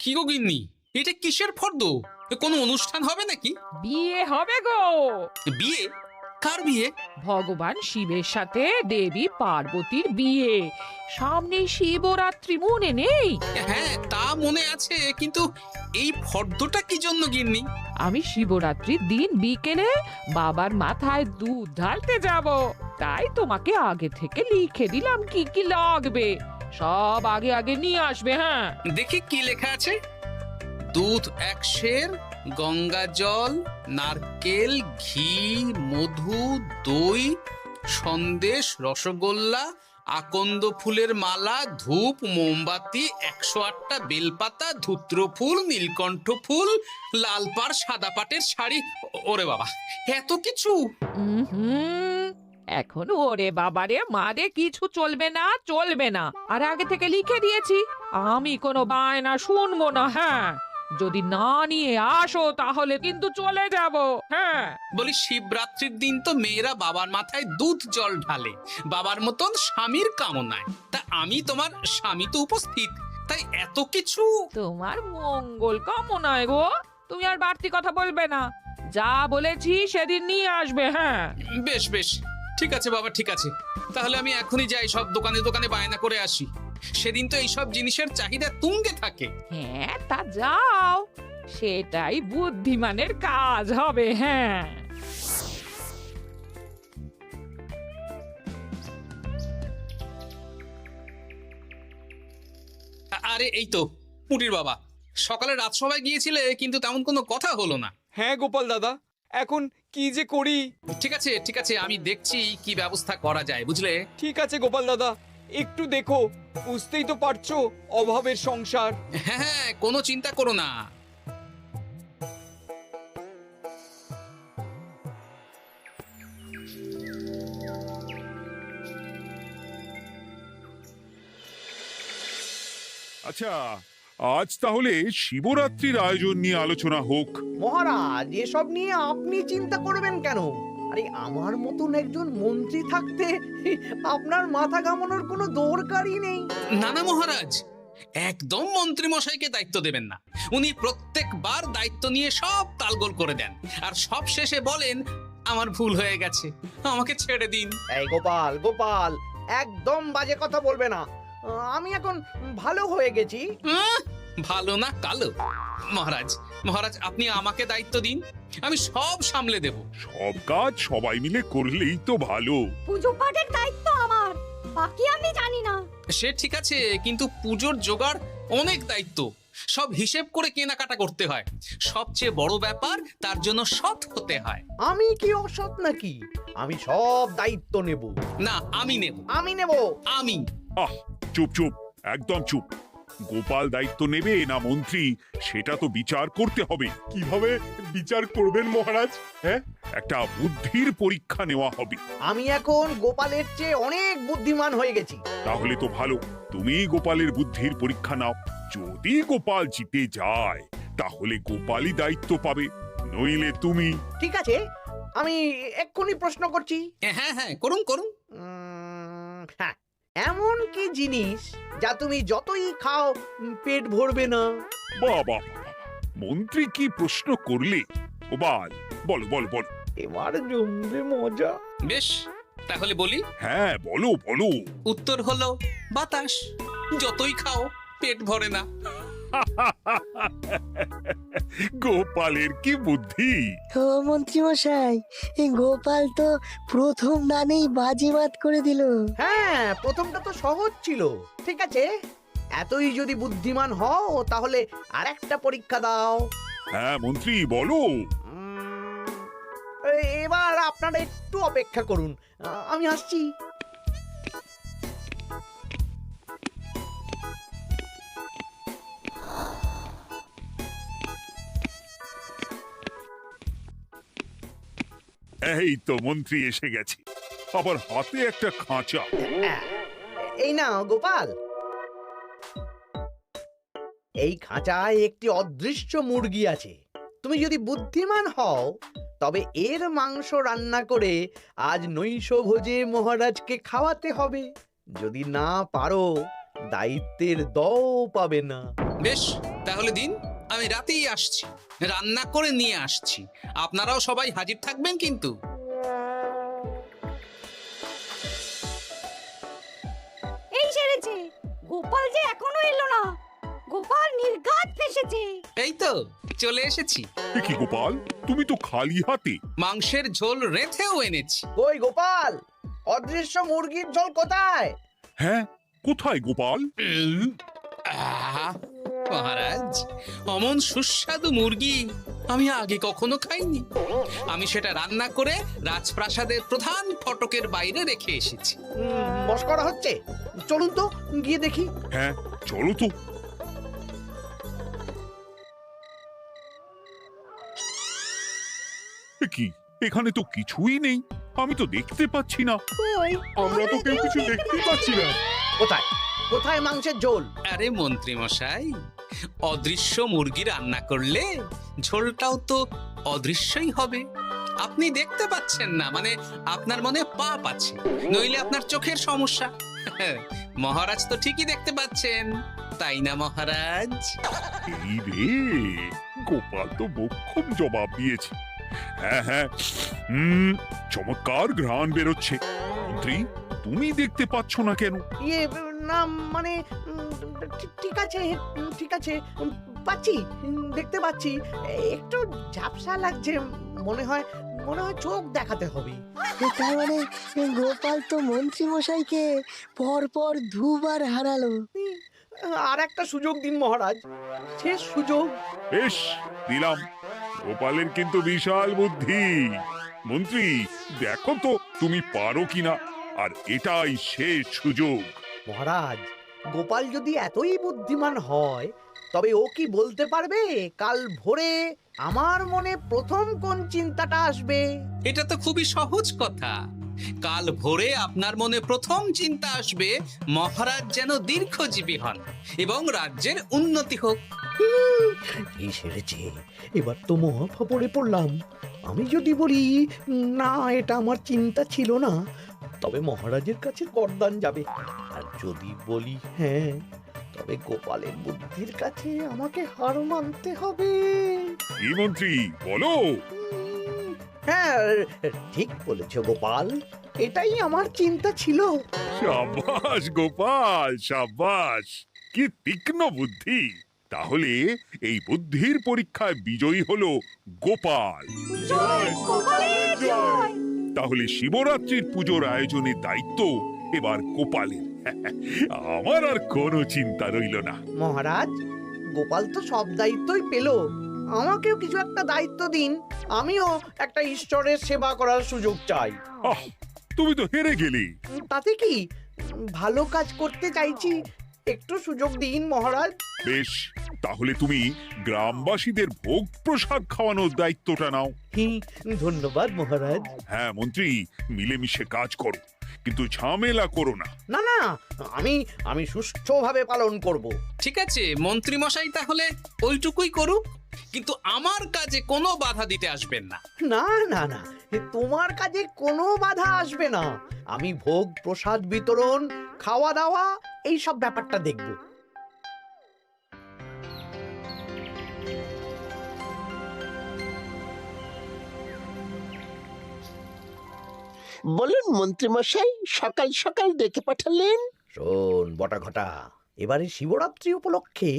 কি গো গিন্নি, এটা কিসের ফর্দ? কোনো অনুষ্ঠান হবে নাকি? বিয়ে হবে গো। বিয়ে? কার বিয়ে? ভগবান শিবের সাথে দেবী পার্বতীর বিয়ে। সামনে শিবরাত্রি, মনে নেই? হ্যাঁ, তা মনে আছে, কিন্তু এই ফর্দটা কি জন্য গিন্নি? আমি শিবরাত্রির দিন বিকেলে বাবার মাথায় দুধ ঢালতে যাব, তাই তোমাকে আগে থেকে লিখে দিলাম কি কি লাগবে। সব আগে আগে নিয়ে আসবে। হ্যাঁ, দেখি কি লেখা আছে। দুধ 1 সের, গঙ্গা জল, নারকেল, ঘি, মধু, দই, সন্দেশ, রসগোল্লা, আকন্দ ফুলের মালা, ধূপ, মোমবাতি, 108টা বেলপাতা, ধূত্র ফুল, নীলকণ্ঠ ফুল, লাল পাড় সাদা পাটের শাড়ি। ওরে বাবা, এত কিছু! হুম, এখন ওরে বাবারে মারে কিছু চলবে না, চলবে না। আর আগে থেকে লিখে দিয়েছি, আমি কোনো বায়না শুনবো না। হ্যাঁ, যদি না নিয়ে আসো তাহলে কিন্তু চলে যাব। হ্যাঁ, বলি, শিবরাত্রির দিন তো মেয়েরা বাবার মাথায় দুধ জল ঢালে বাবার মতন স্বামীর কামনায়। তা আমি তোমার স্বামী তো উপস্থিত, তাই এত কিছু। তোমার মঙ্গল কামনায় গো। তুমি আর বাড়তি কথা বলবে না, যা বলেছি সেদিন নিয়ে আসবে। হ্যাঁ, বেশ বেশ, ঠিক আছে বাবা, ঠিক আছে। তাহলে আমি এখনই যাই, সব দোকানে দোকানে বায়না করে আসি। সেদিন তো এইসব জিনিসের চাহিদা তুঙ্গে থাকে। হ্যাঁ, তা যাও, সেটাই বুদ্ধিমানের কাজ হবে। হ্যাঁ, আরে এই তো পুটির বাবা, সকালে রাজসভায় গিয়েছিলে কিন্তু তেমন কোনো কথা হলো না। হ্যাঁ গোপাল দাদা, এখন কি যে করি। ঠিক আছে ঠিক আছে, আমি দেখছি কি ব্যবস্থা করা যায়, বুঝলে। ঠিক আছে গোপাল দাদা, একটু দেখো, বুঝতেই তো পারছো অভাবের সংসার। হ্যাঁ হ্যাঁ, কোনো চিন্তা করো না। আচ্ছা, আজ তাহলে শিবরাত্রির আয়োজন নিয়ে আলোচনা হোক। মহারাজ, এসব নিয়ে আপনি চিন্তা করবেন কেন? আরে আমার মতন একজন মন্ত্রী থাকতে আপনার মাথা ঘামানোর কোনো দরকারই নেই। না না মহারাজ, একদম মন্ত্রী মশাইকে দায়িত্ব দেবেন না। উনি প্রত্যেকবার দায়িত্ব নিয়ে সব তালগোল করে দেন, আর সব শেষে বলেন আমার ভুল হয়ে গেছে, আমাকে ছেড়ে দিন। এই গোপাল গোপাল, একদম বাজে কথা বলবে না। আমি এখন ভালো হয়ে গেছি। ভালো না কালো? মহারাজ মহারাজ, আপনি আমাকে দায়িত্ব দিন, আমি সব সামলে দেব। সব কাজ সবাই মিলে করলেই তো ভালো। পুজো পাঠের দায়িত্ব আমার, বাকি আমি জানি না। সে ঠিক আছে, কিন্তু পুজোর জোগাড় অনেক দায়িত্ব, সব হিসেব করে কেনাকাটা করতে হয়। সবচেয়ে বড় ব্যাপার, তার জন্য সৎ হতে হয়। আমি কি অসৎ নাকি? আমি সব দায়িত্ব নেব। না, আমি নেব। আমি নেব। আমি। আহ, চুপ চুপ, একদম চুপ। গোপাল দায়িত্ব নেবে না মন্ত্রী, সেটা তো বিচার করতে হবে। কিভাবে বিচার করবেন মহারাজ? হ্যাঁ, একটা বুদ্ধির পরীক্ষা নেওয়া হবে। আমি এখন গোপালের চেয়ে অনেক বুদ্ধিমান হয়ে গেছি। তাহলে তো ভালো, তুমি গোপালের বুদ্ধির পরীক্ষা নাও। যদি গোপাল জিতে যায় তাহলে গোপালই দায়িত্ব পাবে, নইলে তুমি। ঠিক আছে, আমি এক্ষুনি প্রশ্ন করছি। হ্যাঁ হ্যাঁ, করুন করুন। হ্যাঁ, এমন কি জিনিস যা তুমি যতই খাও পেট ভরবে না? বাবা, মন্ত্রী কি প্রশ্ন করলে! গোপাল, বলো বলো বলো। এবার জমবে মজা। বেশ, তাহলে বলি। হ্যাঁ, বলো বলো। উত্তর হলো বাতাস। যতই খাও পেট ভরে না। গোপালের কি বুদ্ধি! ও মন্ত্রী মশাই, এই গোপাল তো প্রথম দানেই বাজিমাত করে দিল। হ্যাঁ, প্রথমটা তো সহজ ছিল। ঠিক আছে, এতই যদি বুদ্ধিমান হও তাহলে আরেকটা পরীক্ষা দাও। হ্যাঁ মন্ত্রী, বলো। এবার আপনারা একটু অপেক্ষা করুন, আমি আসছি। এই তো মন্ত্রী এসে গেছে, আবার হাতে একটা খাঁচা। এই নাও গোপাল, এই খাঁচায় একটি অদৃশ্য মুরগি আছে। তুমি যদি বুদ্ধিমান হও তবে এর মাংস রান্না করে আজ নৈশভোজে মহারাজকে খাওয়াতে হবে। যদি না পারো, দায়িত্বের দও পাবে না। বেশ, তাহলে দিন, আমি রাতেই আসছি, রান্না করে নিয়ে আসছি। আপনারাও সবাই হাজির থাকবেন কিন্তু। এই সেরেছে, গোপাল যে এখনো এলো না। গোপাল নির্ঘাত ফেসেছে। এই তো চলে এসেছি, এ কি গোপাল, তুমি তো খালি হাতে। মাংসের ঝোল রেঁধেও এনেছি। কই গোপাল, অদৃশ্য মুরগির ঝোল কোথায়? হ্যাঁ, কোথায় গোপাল? আহ, মহারাজ, অমন সুস্বাদু মুরগি আমি আগে কখনো খাইনি। আমি সেটা রান্না করে রাজপ্রাসাদের প্রধান ফটকের বাইরে রেখে এসেছি। মস্করা হচ্ছে? চলুন তো গিয়ে দেখি। হ্যাঁ, চলো তো। এ কি, এখানে তো কিছুই নেই, আমি তো দেখতে পাচ্ছি না। আমরা তো কেউ কিছু দেখতেই পাচ্ছি না। কোথায় কোথায় মাংসের ঝোল? আরে মন্ত্রী মশাই, অদৃশ্য মুরগি রান্না করলে ঝোলটাও তো অদৃশ্যই হবে। আপনি দেখতে পাচ্ছেন না, মানে আপনার মনে পাপ আছে, নইলে আপনার চোখের সমস্যা। মহারাজ তো ঠিকই দেখতে পাচ্ছেন, তাই না মহারাজ? এই রে, গোপাল তো মোক্ষম জবাব দিয়েছে। হ্যাঁ হ্যাঁ, চমৎকার ঘ্রাণ বেরোচ্ছে। মন্ত্রী, তুমি দেখতে পাচ্ছ না কেন? ইয়ে না মানে ঠিক আছে, ঠিক আছে, পাচ্ছি, দেখতে পাচ্ছি। একটু ঝাপসা লাগছে, মনে হয় চোখ দেখাতে হবে। তার মানে গোপাল তো মন্ত্রী মশাইকে পরপর দুবার হারালো। আর একটা সুযোগ দিন মহারাজ, শেষ সুযোগ। বেশ, দিলাম। গোপালের কিন্তু বিশাল বুদ্ধি। মন্ত্রী, দেখো তো তুমি পারো কিনা, আর এটাই শেষ সুযোগ। মহারাজ, গোপাল যদি এতই বুদ্ধিমান হয়, তবে ও কি বলতে পারবে কাল ভোরে আমার মনে প্রথম কোন চিন্তাটা আসবে? এটা তো খুবই সহজ কথা। কাল ভোরে আপনার মনে প্রথম চিন্তা আসবে মহারাজ যেন দীর্ঘজীবী হন এবং রাজ্যের উন্নতি হোক। এই সেরেছে, এবার তো মহা ফাপড়ে পড়লাম। আমি যদি বলি না, এটা আমার চিন্তা ছিল না, তবে মহারাজের কাছে করদান যাবে। আর যদি বলি হ্যাঁ, তবে গোপালের বুদ্ধির কাছে আমাকে হার মানতে হবে। কি মন্ত্রী, বলো। হ্যাঁ, ঠিক বলেছ গোপাল, এটাই আমার চিন্তা ছিল। সাবাস গোপাল, সাবাস, কি তীক্ষ্ণ বুদ্ধি। তাহলে এই বুদ্ধির পরীক্ষায় বিজয়ী হলো গোপাল। জয় গোপালের জয়। তাহলে শিবরাত্রির পুজোর আয়োজনের দায়িত্ব এবার গোপালের। আমার আর কোনো চিন্তা রইল না। মহারাজ, গোপাল তো সব দায়িত্বই পেল, আমাকেও কিছু একটা দায়িত্ব দিন। আমিও একটা ঈশ্বরের সেবা করার সুযোগ চাই। আহ, তুমি তো হেরে গেলে। তাতে কি, ভালো কাজ করতে চাইছি, একটু সুযোগ দিন মহারাজ। বেশ, তাহলে তুমি গ্রামবাসীদের ভোগ প্রসাদ খাওয়ানোর দায়িত্বটা নাও। ধন্যবাদ মহারাজ। হ্যাঁ মন্ত্রী, মিলেমিশে কাজ করো, কিন্তু ঝামেলা করো না। না না, আমি সুষ্ঠুভাবে পালন করব। ঠিক আছে মন্ত্রী মশাই, তাহলে ওইটুকুই করুক, কিন্তু আমার কাজে কোনো বাধা দিতে আসবেন না। না না না, তোমার কাজে কোনো বাধা আসবে না। আমি ভোগ প্রসাদ বিতরণ, খাওয়া দাওয়া, এই সব ব্যাপারটা দেখব। বলুন মন্ত্রীমশাই, সকাল সকাল ডেকে পাঠালেন। শোন বটাঘটা, এবারে শিবরাত্রি উপলক্ষে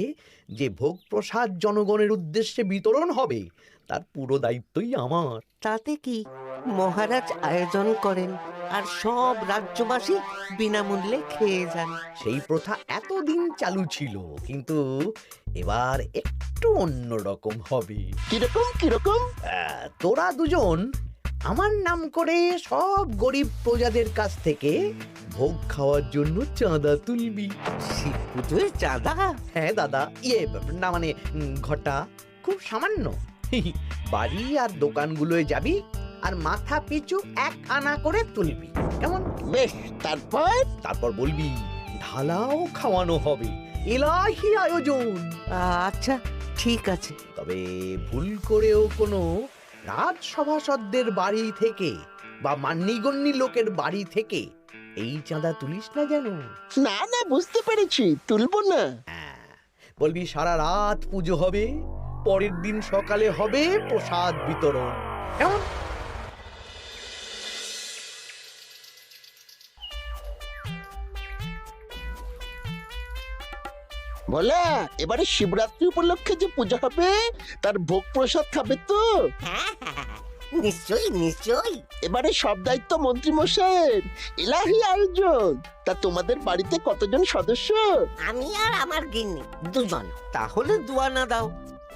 যে ভোগ প্রসাদ জনগণের উদ্দেশ্যে বিতরণ হবে, তার পুরো দায়িত্বই আমার। তাতে কি, মহারাজ আয়োজন করেন আর সব রাজ্যবাসী বিনামূল্যে খেয়ে যান। সেই প্রথা এতদিন চালু ছিল, কিন্তু এবার একটু অন্যরকম হবে। কিরকম কিরকম? তোরা দুজন আমার নাম করে সব গরিব প্রজাদের কাছ থেকে ভোগ খাওয়ার জন্য চাঁদা তুলবি। শিব পুজোয় চাঁদা? হ্যাঁ দাদা, ইয়ে না মানে ঘটা, খুব সামান্য। বাড়ি আর দোকানগুলোয় যাবি আর মাথা পিছু 1 আনা করে তুলবি, কেমন? বেশ, তারপর বলবি ঢালাও খাওয়ানো হবে, এলাহি আয়োজন। আচ্ছা ঠিক আছে। তবে ভুল করেও কোনো রাজসভাসদদের বাড়ি থেকে বা মান্যিগণ্যি লোকের বাড়ি থেকে এই চাঁদা তুলিস না যেন। না না, বুঝতে পেরেছি, তুলবো না। বলবি সারা রাত পুজো হবে, পরের দিন সকালে হবে প্রসাদ বিতরণ। কেমন? বলা, এবারে শিবরাত্রি উপলক্ষে যে পূজা হবে তার ভোগ প্রসাদ খাবে তো? হ্যাঁ হ্যাঁ, হ্যাঁ, নিশ্চয়ই নিশ্চয়ই। এবারে সব দায়িত্ব মন্ত্রী মশাইয়ের, এলাহি আয়োজন। তা তোমাদের বাড়িতে কতজন সদস্য? আমি আর আমার গিন্নি দুজন। তাহলে দুয়ানা দাও,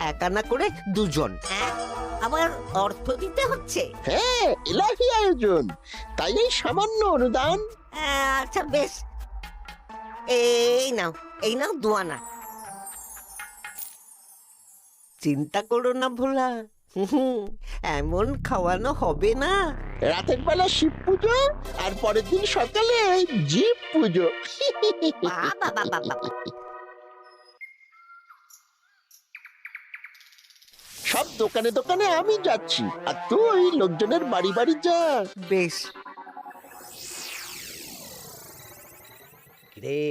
এক আনা করে দুজন। হ্যাঁ, আবার অর্থ দিতে হচ্ছে। হ্যাঁ, এলাহি আয়োজন, তাই এই সামান্য অনুদান। আচ্ছা বেশ, এই নাও দুয়ানা। চিন্তা করো না ভোলা, এমন খাওয়ানো হবে না। রাতের বেলা শিব পুজো আর পরের দিন সকালে জীব পুজো। সব দোকানে দোকানে আমি যাচ্ছি, আর তুই লোকজনের বাড়ি বাড়ি যা। বেশ। রে,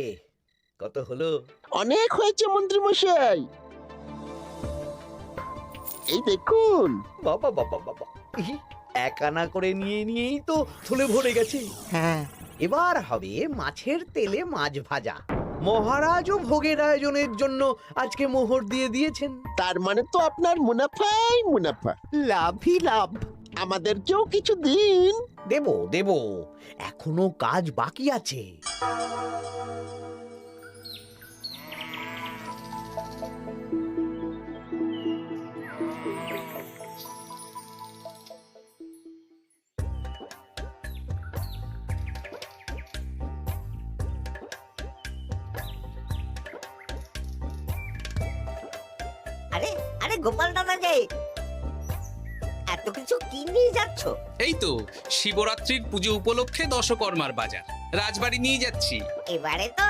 কত হলো? অনেক হয়েছে মন্ত্রী মশাই, এই দেখুন। বাবা বাবা বাবা, এক আনা করে নিয়েই তো থলে ভরে গেছে। হ্যাঁ, এবার হবে মাছের তেলে মাছ ভাজা। মহারাজও ভোগের আয়োজনের জন্য আজকে মোহর দিয়ে দিয়েছেন। তার মানে তো আপনার মুনাফাই মুনাফা, লাভই লাভ। আমাদেরকেও কিছু দিন। দেব দেব, এখনো কাজ বাকি আছে। আরে আরে গোপাল দাদা যে, এত কিছু কি নিয়ে যাচ্ছ? এই তো শিবরাত্রির পুজো উপলক্ষে দশকর্মার বাজার রাজবাড়ি নিয়ে যাচ্ছি। এবারে তো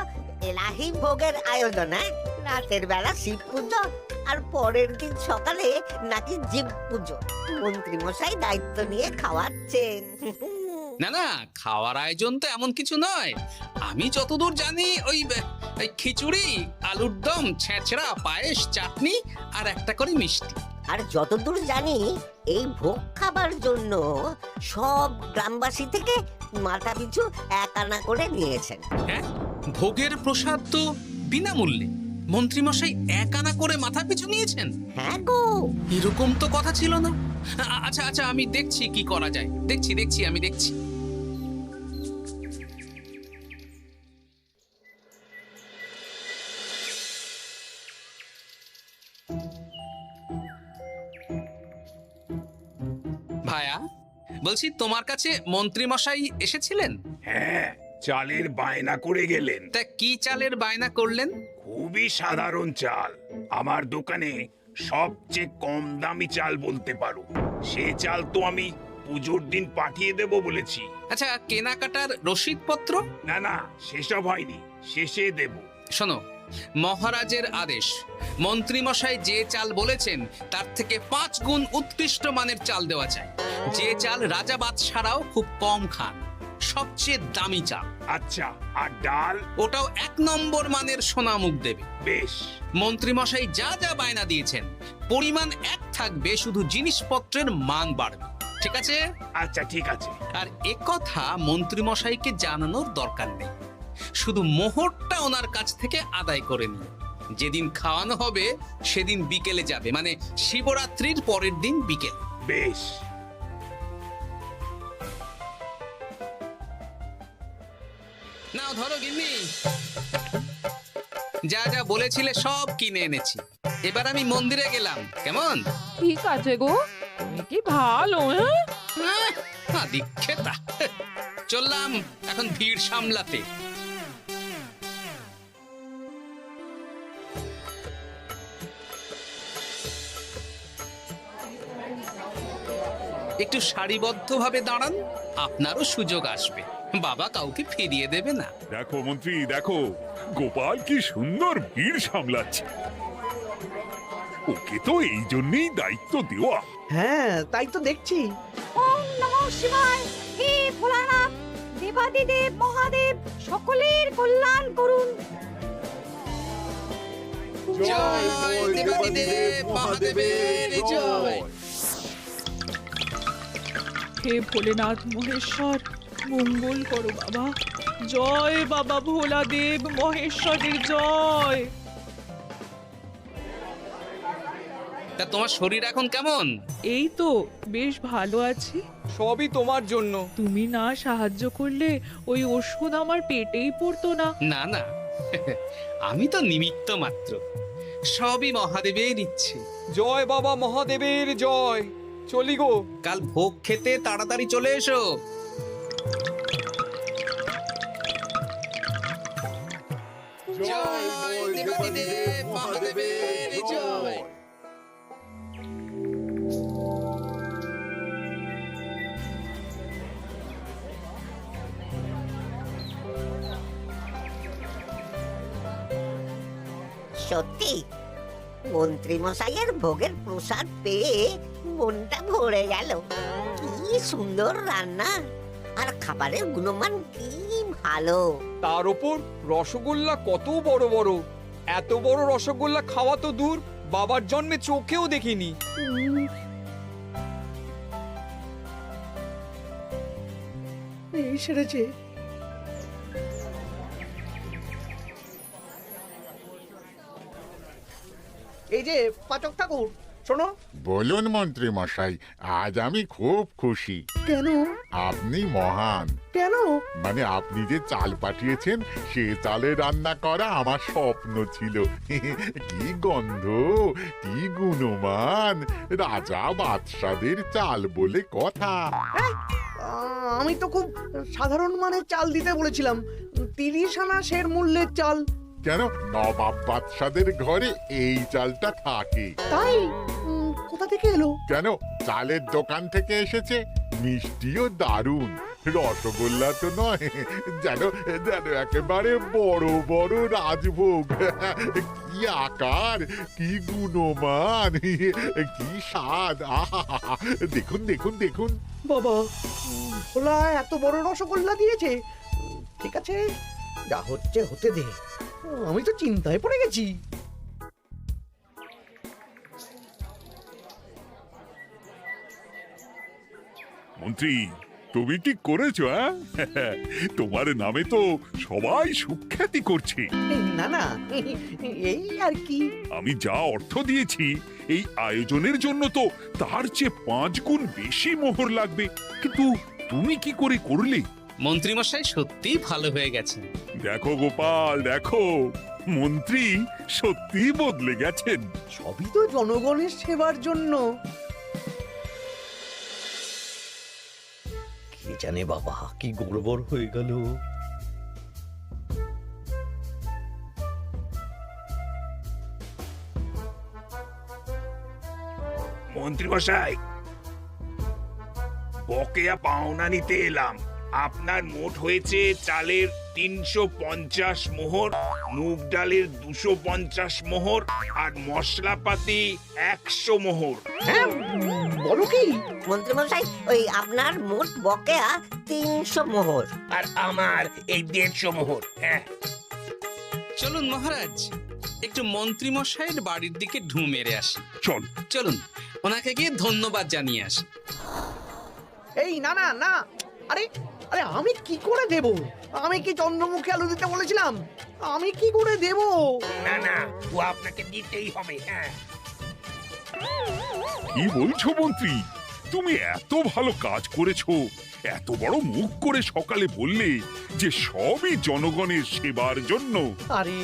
এলাহি ভোগের আয়োজন। রাতের বেলা শিব পুজো আর পরের দিন সকালে নাকি জীব পুজো। মন্ত্রী মশাই দায়িত্ব নিয়ে খাওয়াচ্ছেন। না না, খাওয়ার আয়োজন তো এমন কিছু নয়। আমি যতদূর জানি ওই খিচুড়ি, আলুর দম, ছেঁচড়া, পায়েস, চাটনি আর একটা করে মিষ্টি। আর যতদূর জানি এই ভোগ খাবার জন্য সব গ্রামবাসী থেকে মাথা পিছু এক আনা করে নিয়েছেন। হ্যাঁ, ভোগের প্রসাদ তো বিনামূল্যে। মন্ত্রীমশাই এক আনা করে মাথা পিছু নিয়েছেন? হ্যাঁ গো, এরকম তো কথা ছিল না। আচ্ছা আচ্ছা, আমি দেখছি কি করা যায়। দেখছি আমি দেখছি। ভায়া, বলছি তোমার কাছে মন্ত্রীমশাই এসেছিলেন? হ্যাঁ, চালের বায়না করে গেলেন। তা কি চালের বায়না করলেন? খুবই সাধারণ চাল, আমার দোকানে সবচেয়ে কম দামি চাল বলতে পারো। সে চাল তো আমি পুজোর দিন পাঠিয়ে দেব বলেছি। আচ্ছা, কেনাকাটার রসিদপত্র? না না, সেসব হয়নি, শেষে দেব। শোনো, মহারাজের আদেশ, মন্ত্রীমশাই যে চাল বলেছেন তার থেকে 5 গুণ উৎকৃষ্ট মানের চাল দেওয়া চাই। যে চাল রাজা বাদশারাও খুব কম খান, সবচেয়ে দামি চাল। আচ্ছা, আর ডাল? ওটাও 1 নম্বর মানের সোনামুখ দেবে। বেশ। মন্ত্রীমশাই যা যা বায়না দিয়েছেন পরিমাণ এক থাকবে, শুধু জিনিসপত্রের মান বাড়বে। ঠিক আছে? আচ্ছা ঠিক আছে। আর একথা মন্ত্রীমশাইকে জানানোর দরকার নেই, শুধু মোহরটা ওনার কাছ থেকে আদায় করে নিন। যেদিন খাওয়ানো হবে সেদিন বিকেলে যাবে, মানে শিবরাত্রির পরের দিন বিকেল। বেশ। নাও ধরো গিন্নি, যা যা বলেছিলে সব কিনে এনেছি। এবার আমি মন্দিরে গেলাম, কেমন? ঠিক আছে গো, তুমি কি ভালো। দীক্ষেতা, চললাম এখন ভিড় সামলাতে। একটু সারিবদ্ধভাবে দাঁড়ান, আপনারও সুযোগ আসবে। বাবা কাউকে ফিরিয়ে দেবে না। দেখো মন্ত্রী, দেখো গোপাল কি সুন্দর ভিড় সামলাচ্ছে। ওকে তো এই জন্যই দায়িত্ব দেওয়া। হ্যাঁ, তাই তো দেখছি। ওম নমঃ শিবায়। হে ভোলানাথ, দেবাদিদেব মহাদেব সকলের কল্যাণ করুন। জয় দেবাদিদেব মহাদেবের জয়। হে ভোলেনাথ মহেশ্বর, মঙ্গল করো বাবা। জয় বাবা ভোলাদেব মহেশ্বরের জয়। তা তোমার শরীর এখন কেমন? এই তো বেশ ভালো আছি। সবই তোমার জন্য। তুমি না সাহায্য করলে ওই ওষুধ আমার পেটেই পড়তো না। না না, আমি তো নিমিত্ত মাত্র, সবই মহাদেবের ইচ্ছে। জয় বাবা মহাদেবের জয়। চলি গো। কাল ভোগ খেতে তাড়াতাড়ি চলে এসো। জয় দেবাদিদেব মহাদেবের জয়। সত্যি মন্ত্রী মশাইয়ের ভোগের প্রসাদ পেয়ে মনটা ভরে গেল। কি সুন্দর রান্না, আর খাবারের গুণমান কি ভালো। তার ওপর রসগোল্লা কত বড় বড়। এত বড় রসগোল্লা খাওয়া তো দূর, বাবার জন্মে চোখেও দেখিনি। এই সেরেছে। এই যে পাচক ঠাকুর, শোনো। বলুন মন্ত্রী মশাই, আজ আমি খুব খুশি। কেন? আপনি মহান। কেন? মানে আপনি যে চাল পাঠিয়েছেন সে চালে রান্না করা আমার স্বপ্ন ছিল। কি গন্ধ, কি গুণমান, রাজা বাদশাদের চাল বলে কথা। আমি তো খুব সাধারণ মানের চাল দিতে বলেছিলাম, 30 আনা সের মূল্যের চাল। কেন, নবাব বাদশাদের ঘরে এই চালটা থাকে। তাই? কোথা থেকে এলো? কেন, চালের দোকান থেকে এসেছে। মিষ্টিও দারুণ, রসগোল্লা তো নয়, যেন যেন একেবারে বড় বড় রাজভোগ। কি আকার, কি গুণমান, কি স্বাদ। আহা, দেখুন দেখুন দেখুন। বাবা, ভোলা এত বড় রসগোল্লা দিয়েছে। ঠিক আছে, যা হচ্ছে হতে দে। আমি তো চিন্তায় পড়ে গেছি। মন্ত্রী, তুমি কি করেছো? তোমার নামে তো সবাই সুখ্যাতি করছে। না না, এই আর কি। আমি যা অর্থ দিয়েছি এই আয়োজনের জন্য তো তার চেয়ে 5 গুণ বেশি মোহর লাগবে, কিন্তু তুমি কি করে করলে? মন্ত্রীমশাই সত্যিই ভালো হয়ে গেছেন। দেখো গোপাল, দেখো মন্ত্রী সত্যি বদলে গেছেন। সবই তো জনগণের সেবার জন্য। কে জানে বাবা, কি গড়বড় হয়ে গেল। মন্ত্রী মশাই, বকেয়া পাওনা নিতে এলাম। আপনার মোট হয়েছে চালের 350 মোহর, মুগ ডালের 250 মোহর, আর মশলাপাতি 100 মোহর। হ্যাঁ, বলো কি? মন্ত্রী মশাই, ওই আপনার মোট বকেয়া 300 মোহর। আর আমার এই 150 মোহর। হ্যাঁ, চলুন মহারাজ, একটু মন্ত্রীমশাইয়ের বাড়ির দিকে ঢু মেরে আসি। চল। চলুন, ওনাকে গিয়ে ধন্যবাদ জানিয়ে আসি। এই না না না, আরে আরে আমি কি করে দেব? আমি কি চন্দ্রমুখী আলু দিতে বলেছিলাম? আমি কি করে দেব? না না, ও আপনাকে দিতেই হবে। হ্যাঁ, কি বলছো মন্ত্রী? তুমি এত ভালো কাজ করেছো, এত বড় মুখ করে সকালে বললে যে সবই জনগণের সেবার জন্য। আরে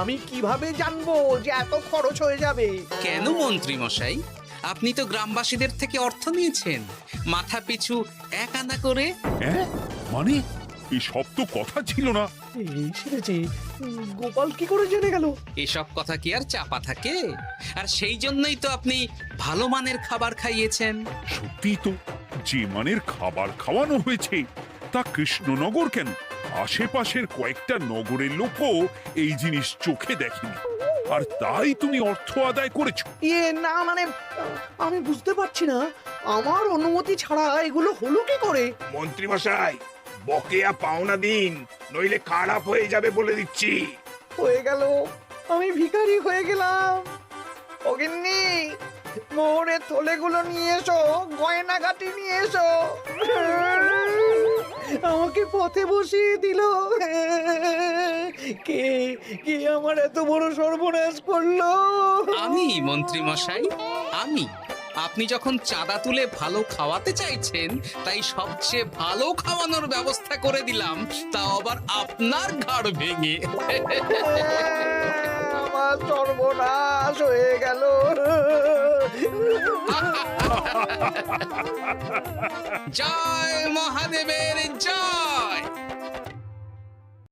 আমি কিভাবে জানবো যে এত খরচ হয়ে যাবে? কেন মন্ত্রীমশাই, আপনি তো গ্রামবাসীদের থেকে অর্থ নিয়েছেন, মাথা পিছু 1 আনা করে। হ্যাঁ, মানে এই সব তো কথা ছিল না। এই সেরেছে, গোপাল কি করে জেনে গেল? এসব কথা কি আর চাপা থাকে? আর সেই জন্যই তো আপনি ভালো মানের খাবার খাইয়েছেন। সত্যি তো, যে মানের খাবার খাওয়ানো হয়েছে তা কৃষ্ণনগর কেন, আশেপাশের কয়েকটা নগরের লোকও এই জিনিস চোখে দেখেনি, আর তাই তুমি অর্থ আদায় করেছো। না মানে, আমি বুঝতে পারছি না, আমার অনুমতি ছাড়া এগুলো হলো কি করে? মন্ত্রী মশাই, বকেয়া পাওনা দিন, নইলে খারাপ হয়ে যাবে বলে দিচ্ছি। হয়ে গেল, আমি ভিখারি হয়ে গেলাম। অগিন্নি, মোহরের থলেগুলো নিয়ে এসো, গয়নাগাটি নিয়ে এসো। আমাকে পথে বসিয়ে দিল। কে কে আমার এত বড় সর্বনাশ করলো? আমি মন্ত্রী মশাই, আমি। আপনি যখন চাঁদা তুলে ভালো খাওয়াতে চাইছেন, তাই সবচেয়ে ভালো খাওয়ানোর ব্যবস্থা করে দিলাম, তাও আবার আপনার ঘাড় ভেঙে। আমার সর্বনাশ হয়ে গেল। জয় মহাদেবের জয়।